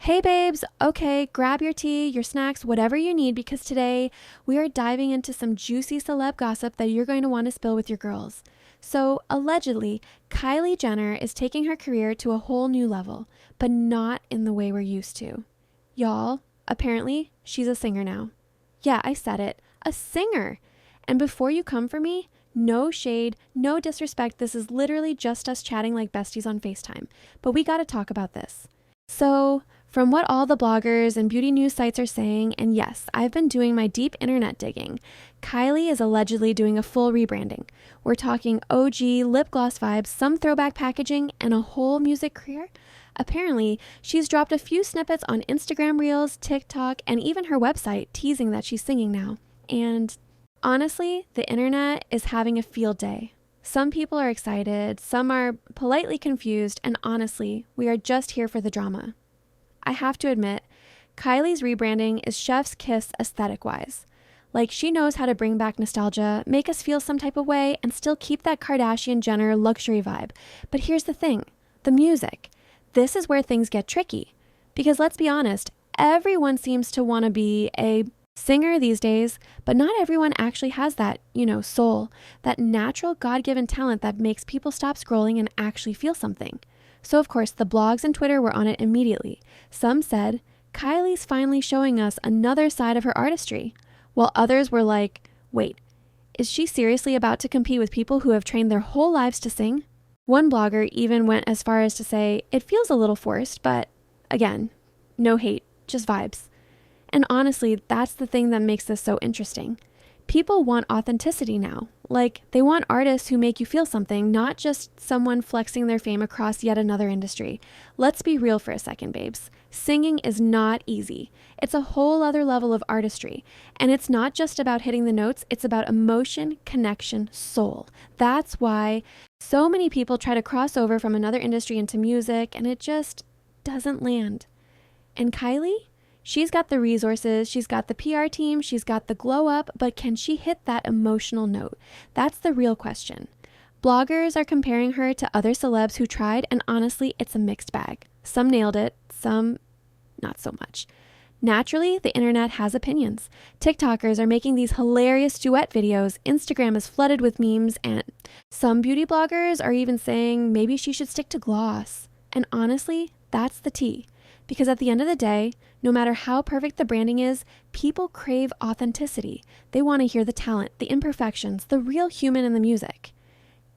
Hey babes, okay, grab your tea, your snacks, whatever you need because today we are diving into some juicy celeb gossip that you're going to want to spill with your girls. So, allegedly, Kylie Jenner is taking her career to a whole new level, but not in the way we're used to. Y'all, apparently, she's a singer now. Yeah, I said it, a singer. And before you come for me, no shade, no disrespect, this is literally just us chatting like besties on FaceTime. But we gotta talk about this. So, from what all the bloggers and beauty news sites are saying, and yes, I've been doing my deep internet digging, Kylie is allegedly doing a full rebranding. We're talking OG lip gloss vibes, some throwback packaging, and a whole music career. Apparently, she's dropped a few snippets on Instagram Reels, TikTok, and even her website teasing that she's singing now. And honestly, the internet is having a field day. Some people are excited, some are politely confused, and honestly, we are just here for the drama. I have to admit, Kylie's rebranding is chef's kiss aesthetic-wise. Like, she knows how to bring back nostalgia, make us feel some type of way, and still keep that Kardashian-Jenner luxury vibe. But here's the thing, the music. This is where things get tricky. Because let's be honest, everyone seems to want to be a singer these days, but not everyone actually has that, soul, that natural God-given talent that makes people stop scrolling and actually feel something. So of course, the blogs and Twitter were on it immediately. Some said, Kylie's finally showing us another side of her artistry, while others were like, wait, is she seriously about to compete with people who have trained their whole lives to sing? One blogger even went as far as to say, it feels a little forced, but again, no hate, just vibes. And honestly, that's the thing that makes this so interesting. People want authenticity now. Like, they want artists who make you feel something, not just someone flexing their fame across yet another industry. Let's be real for a second, babes. Singing is not easy. It's a whole other level of artistry. And it's not just about hitting the notes, it's about emotion, connection, soul. That's why so many people try to cross over from another industry into music, and it just doesn't land. And Kylie? She's got the resources, she's got the PR team, she's got the glow up, but can she hit that emotional note? That's the real question. Bloggers are comparing her to other celebs who tried, and honestly, it's a mixed bag. Some nailed it, some not so much. Naturally, the internet has opinions. TikTokers are making these hilarious duet videos, Instagram is flooded with memes, and some beauty bloggers are even saying maybe she should stick to gloss. And honestly, that's the tea. Because at the end of the day, no matter how perfect the branding is, people crave authenticity. They want to hear the talent, the imperfections, the real human in the music.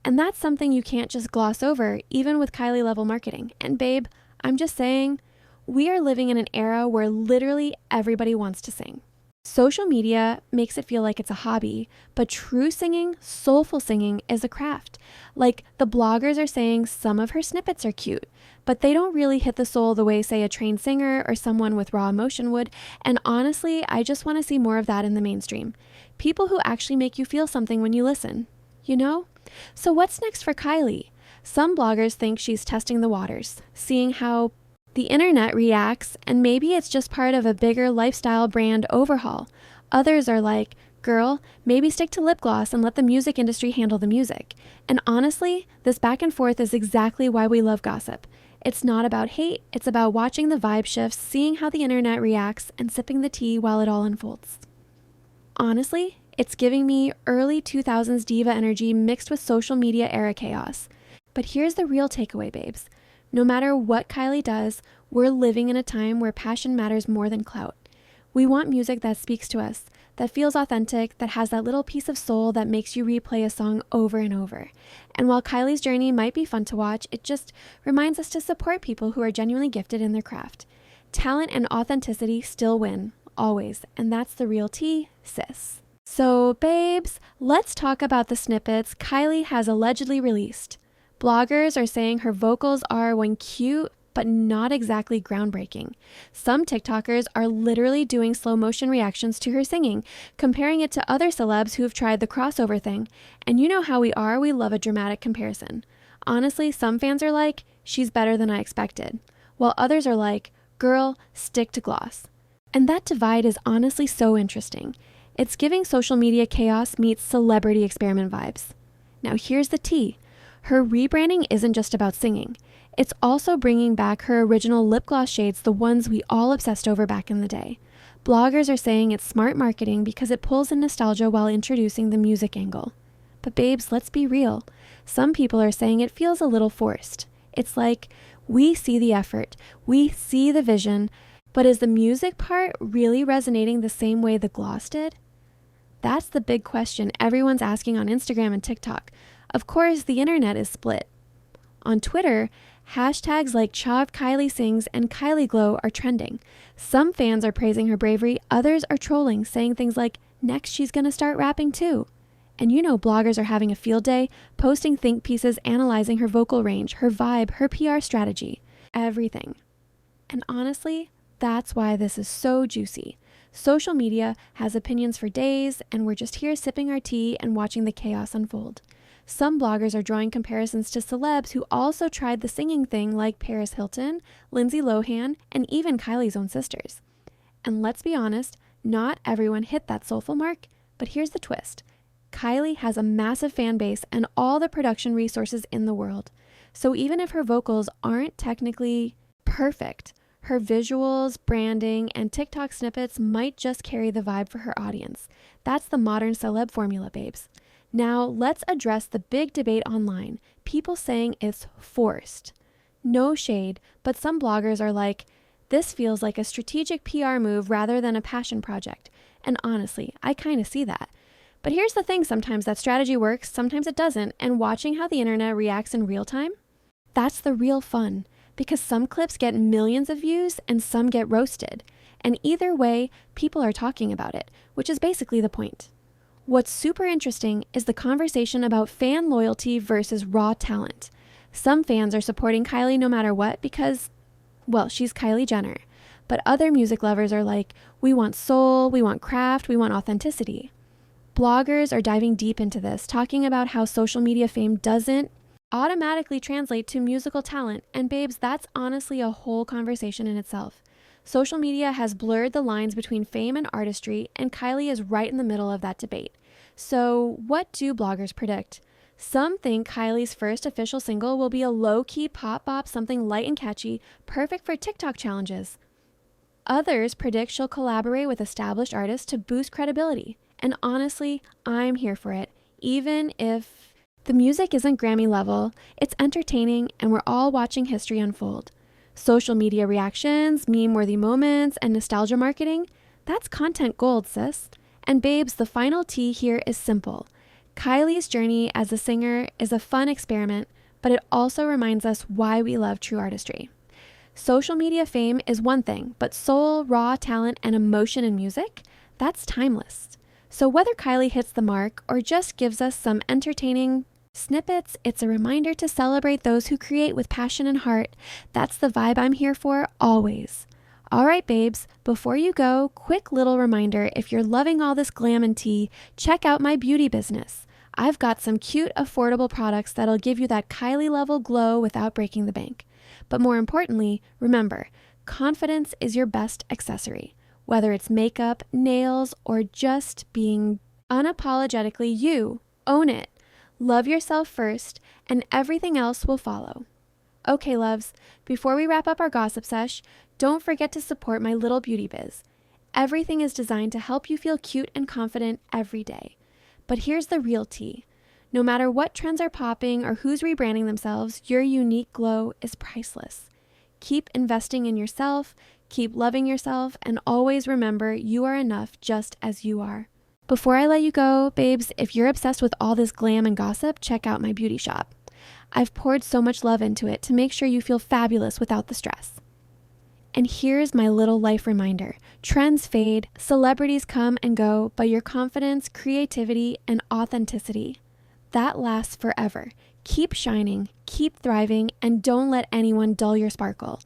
And that's something you can't just gloss over, even with Kylie level marketing. And babe, I'm just saying, we are living in an era where literally everybody wants to sing. Social media makes it feel like it's a hobby, but true singing, soulful singing is a craft. Like, the bloggers are saying some of her snippets are cute, but they don't really hit the soul the way, say, a trained singer or someone with raw emotion would. And honestly, I just want to see more of that in the mainstream. People who actually make you feel something when you listen, So what's next for Kylie? Some bloggers think she's testing the waters, seeing how the internet reacts, and maybe it's just part of a bigger lifestyle brand overhaul. Others are like, girl, maybe stick to lip gloss and let the music industry handle the music. And honestly, this back and forth is exactly why we love gossip. It's not about hate, it's about watching the vibe shifts, seeing how the internet reacts, and sipping the tea while it all unfolds. Honestly, it's giving me early 2000s diva energy mixed with social media era chaos. But here's the real takeaway, babes. No matter what Kylie does, we're living in a time where passion matters more than clout. We want music that speaks to us, that feels authentic, that has that little piece of soul that makes you replay a song over and over. And while Kylie's journey might be fun to watch, it just reminds us to support people who are genuinely gifted in their craft. Talent and authenticity still win, always, and that's the real tea, sis. So, babes, let's talk about the snippets Kylie has allegedly released. Bloggers are saying her vocals are, when cute, but not exactly groundbreaking. Some TikTokers are literally doing slow motion reactions to her singing, comparing it to other celebs who have tried the crossover thing. And you know how we are, we love a dramatic comparison. Honestly, some fans are like, she's better than I expected, while others are like, girl, stick to gloss. And that divide is honestly so interesting. It's giving social media chaos meets celebrity experiment vibes. Now here's the tea. Her rebranding isn't just about singing. It's also bringing back her original lip gloss shades, the ones we all obsessed over back in the day. Bloggers are saying it's smart marketing because it pulls in nostalgia while introducing the music angle. But babes, let's be real. Some people are saying it feels a little forced. It's like, we see the effort, we see the vision, but is the music part really resonating the same way the gloss did? That's the big question everyone's asking on Instagram and TikTok. Of course, the internet is split. On Twitter, hashtags like Chav Kylie Sings and Kylie Glow are trending. Some fans are praising her bravery, others are trolling, saying things like, next she's gonna start rapping too. And you know bloggers are having a field day, posting think pieces analyzing her vocal range, her vibe, her PR strategy, everything. And honestly, that's why this is so juicy. Social media has opinions for days, and we're just here sipping our tea and watching the chaos unfold. Some bloggers are drawing comparisons to celebs who also tried the singing thing, like Paris Hilton, Lindsay Lohan, and even Kylie's own sisters. And let's be honest, not everyone hit that soulful mark, but here's the twist. Kylie has a massive fan base and all the production resources in the world. So even if her vocals aren't technically perfect, her visuals, branding, and TikTok snippets might just carry the vibe for her audience. That's the modern celeb formula, babes. Now, let's address the big debate online. People saying it's forced. No shade, but some bloggers are like, this feels like a strategic PR move rather than a passion project. And honestly, I kind of see that. But here's the thing, sometimes that strategy works, sometimes it doesn't, and watching how the internet reacts in real time, that's the real fun. Because some clips get millions of views and some get roasted. And either way, people are talking about it, which is basically the point. What's super interesting is the conversation about fan loyalty versus raw talent. Some fans are supporting Kylie no matter what because, well, she's Kylie Jenner. But other music lovers are like, we want soul, we want craft, we want authenticity. Bloggers are diving deep into this, talking about how social media fame doesn't automatically translate to musical talent. And babes, that's honestly a whole conversation in itself. Social media has blurred the lines between fame and artistry, and Kylie is right in the middle of that debate. So what do bloggers predict? Some think Kylie's first official single will be a low-key pop bop, something light and catchy, perfect for TikTok challenges. Others predict she'll collaborate with established artists to boost credibility. And honestly, I'm here for it. Even if the music isn't Grammy level, it's entertaining and we're all watching history unfold. Social media reactions, meme-worthy moments, and nostalgia marketing, that's content gold, sis. And babes, the final T here is simple. Kylie's journey as a singer is a fun experiment, but it also reminds us why we love true artistry. Social media fame is one thing, but soul, raw talent, and emotion in music, that's timeless. So whether Kylie hits the mark or just gives us some entertaining snippets, it's a reminder to celebrate those who create with passion and heart. That's the vibe I'm here for, always. All right, babes, before you go, quick little reminder, if you're loving all this glam and tea, check out my beauty business. I've got some cute, affordable products that'll give you that Kylie-level glow without breaking the bank. But more importantly, remember, confidence is your best accessory. Whether it's makeup, nails, or just being unapologetically you, own it. Love yourself first, and everything else will follow. Okay, loves, before we wrap up our gossip sesh, don't forget to support my little beauty biz. Everything is designed to help you feel cute and confident every day. But here's the real tea. No matter what trends are popping or who's rebranding themselves, your unique glow is priceless. Keep investing in yourself, keep loving yourself, and always remember you are enough just as you are. Before I let you go, babes, if you're obsessed with all this glam and gossip, check out my beauty shop. I've poured so much love into it to make sure you feel fabulous without the stress. And here's my little life reminder. Trends fade, celebrities come and go, but your confidence, creativity, and authenticity, that lasts forever. Keep shining, keep thriving, and don't let anyone dull your sparkle.